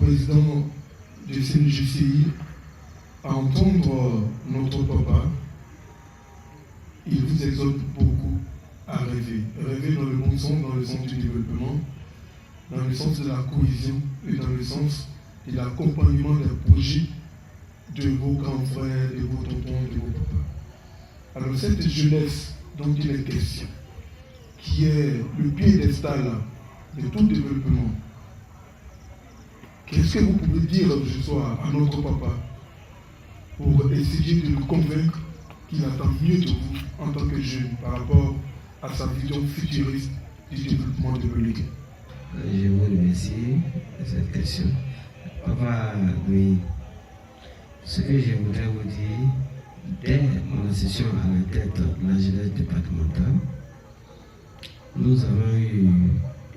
président du CNJCI, à entendre notre papa, il vous exhorte beaucoup à rêver. Rêver dans le bon sens, dans le sens du développement, dans le sens de la cohésion et dans le sens de l'accompagnement des projets de vos grands frères, de vos tontons, de vos papas. Alors cette jeunesse dont il est question, qui est le piédestal de tout développement, qu'est-ce que vous pouvez dire ce soir à notre papa pour essayer de le convaincre qu'il attend mieux de vous en tant que jeune par rapport à sa vision futuriste du développement de l'Union? Je vous remercie de cette question. Papa, oui, ce que je voudrais vous dire, dès mon accession à la tête de la jeunesse départementale, nous avons eu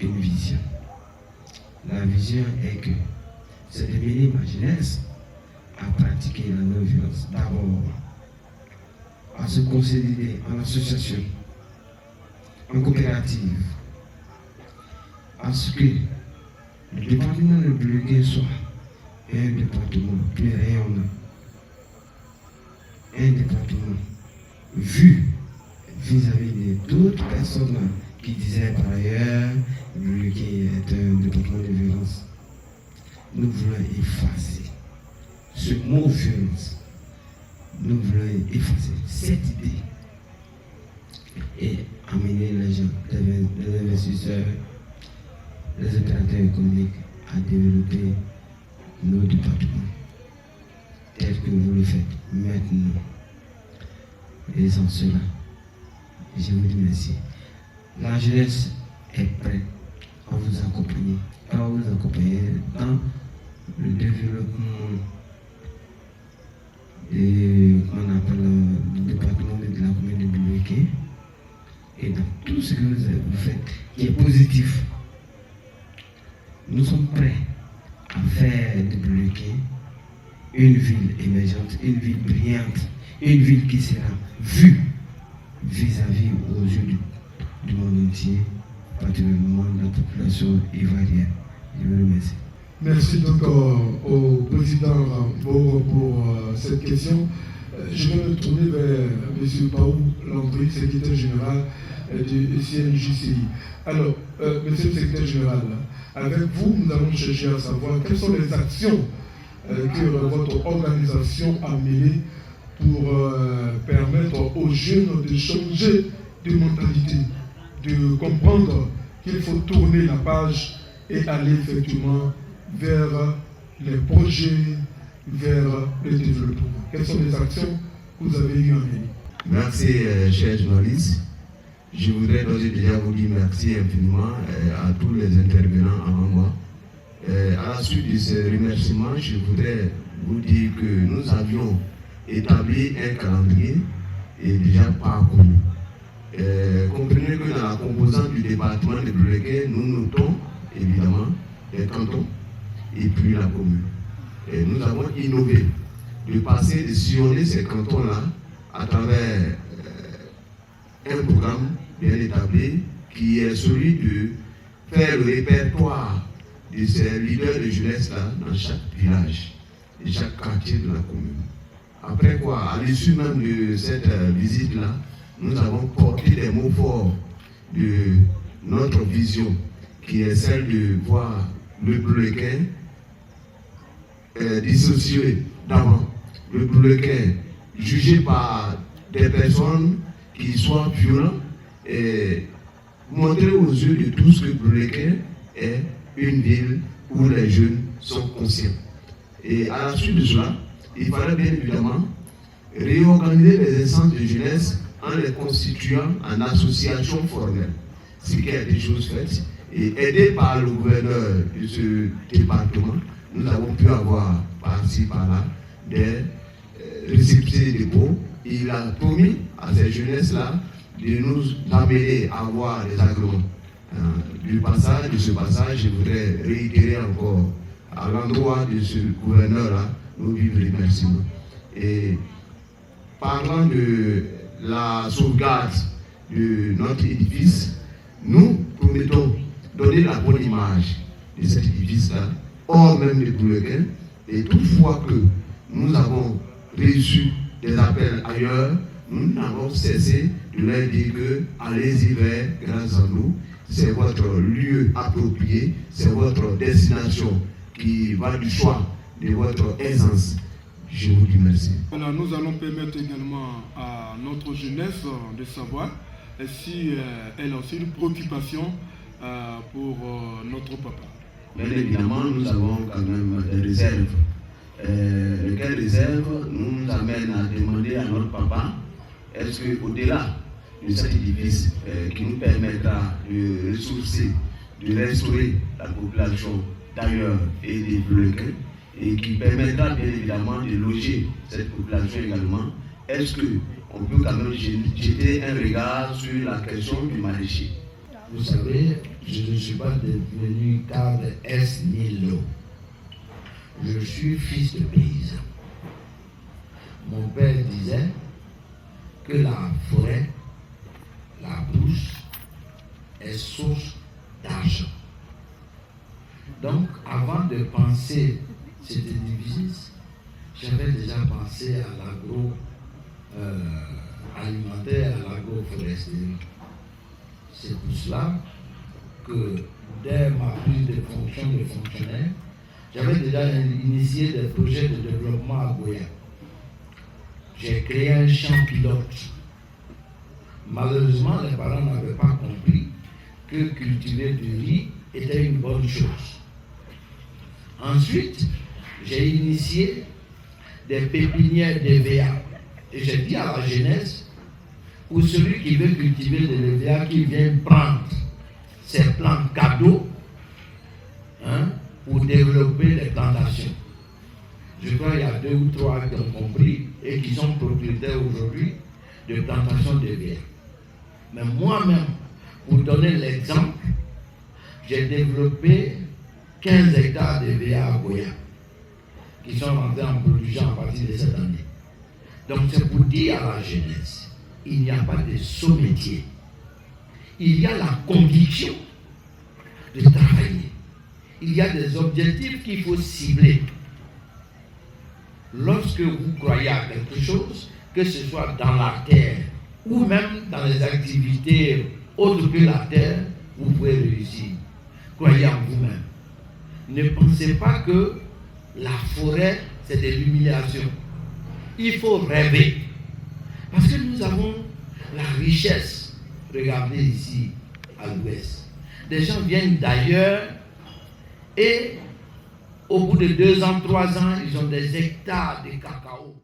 une vision. La vision est que c'est de mener ma jeunesse à pratiquer la non-violence. D'abord, à se consolider en association, en coopérative, à ce que le département de Bleugué soit un département plus rayonnant, un département vu vis-à-vis d'autres personnes qui disaient par ailleurs que Bleugué est un département de violence. Nous voulons effacer ce mot violence. Nous voulons effacer cette idée et amener les gens, les investisseurs, les opérateurs économiques à développer nos départements tel que vous le faites maintenant. Et sans cela, je vous dis merci. La jeunesse est prête à vous accompagner, dans le développement qu'on appelle le département de la commune de Bleugué et dans tout ce que vous faites qui est positif. Nous sommes prêts à faire de Bleugué une ville émergente, une ville brillante, une ville qui sera vue vis-à-vis aux yeux du monde entier, particulièrement de la population ivoirienne. Je vous remercie. Merci donc au président Boro pour cette question. Je vais me tourner vers M. Paou Landry, secrétaire général du CNJCI. Alors, monsieur le secrétaire général, avec vous, nous allons chercher à savoir quelles sont les actions que votre organisation a menées pour permettre aux jeunes de changer de mentalité, de comprendre qu'il faut tourner la page et aller effectivement vers les projets, vers le développement. Quelles sont les actions que vous avez eues à mener? Merci, chers journalistes. Je voudrais déjà vous dire merci infiniment à tous les intervenants avant moi. À la suite de ces remerciements, je voudrais vous dire que nous avions établi un calendrier et déjà parcouru. Comprenez que dans la composante du département de Bleugué, nous notons évidemment les cantons et puis la commune. Et nous avons innové de passer, de sillonner ces cantons-là à travers un programme bien établi qui est celui de faire le répertoire de ces leaders de jeunesse-là dans chaque village et chaque quartier de la commune. Après quoi, à l'issue même de cette visite-là, nous avons porté des mots forts de notre vision qui est celle de voir le Bleugué dissocié d'avant, le Bleugué jugé par des personnes qui soient violentes et montrer aux yeux de tous que Bleugué est une ville où les jeunes sont conscients. Et à la suite de cela, il fallait bien évidemment réorganiser les instances de jeunesse en les constituant en association formelle, ce qui a été chose faite. Et aidé par le gouverneur de ce département, nous avons pu avoir par-ci par-là des récépissés de dépôt. Il a promis à ces jeunesses-là de nous amener à avoir des agréments. De ce passage, je voudrais réitérer encore à l'endroit de ce gouverneur-là nos vifs remerciements. Et parlant de la sauvegarde de notre édifice, nous promettons donner la bonne image de cet édifice-là hors même des Boulequins. Et toutefois que nous avons reçu des appels ailleurs, nous n'avons cessé de leur dire que allez-y vers grâce à nous, c'est votre lieu approprié, c'est votre destination qui va du choix de votre aisance. Je vous dis merci. Voilà, nous allons permettre également à notre jeunesse de savoir si elle a aussi une préoccupation pour notre papa. Bien évidemment, nous avons quand même des réserves. Lesquelles réserves nous amènent à demander à notre papa, est-ce qu'au-delà de cet édifice qui nous permettra de ressourcer, de restaurer la population d'ailleurs et des Boulequins, et qui permettra bien évidemment de loger cette population également, est-ce qu'on peut quand même jeter un regard sur la question du maraîcher? Vous savez, je ne suis pas devenu cadre S ni l'eau. Je suis fils de paysan. Mon père disait que la forêt, la brousse, est source d'argent. Donc, avant de penser cet édifice, j'avais déjà pensé à l'agroalimentaire, à l'agroforesterie. C'est pour cela que dès ma prise de fonction de fonctionnaire, j'avais déjà initié des projets de développement à Goya. J'ai créé un champ pilote. Malheureusement, les parents n'avaient pas compris que cultiver du riz était une bonne chose. Ensuite, j'ai initié des pépinières d'EVA. Et j'ai dit à la jeunesse, pour celui qui veut cultiver de l'EVA, qui vient prendre ses plants cadeaux pour développer des plantations. Je crois qu'il y a 2 ou 3 qui ont compris et qui sont propriétaires aujourd'hui de plantations d'EVA. Mais moi-même, pour donner l'exemple, j'ai développé 15 hectares d'EVA à Goya, qui sont rentrés en production à partir de cette année. Donc c'est pour dire à la jeunesse, il n'y a pas de sous-métier. Il y a la conviction de travailler. Il y a des objectifs qu'il faut cibler. Lorsque vous croyez à quelque chose, que ce soit dans la terre ou même dans les activités autres que la terre, vous pouvez réussir. Croyez en vous-même. Ne pensez pas que la forêt, c'est de l'humiliation. Il faut rêver. Parce que nous avons la richesse. Regardez ici, à l'ouest. Des gens viennent d'ailleurs et au bout de 2 ans, 3 ans, ils ont des hectares de cacao.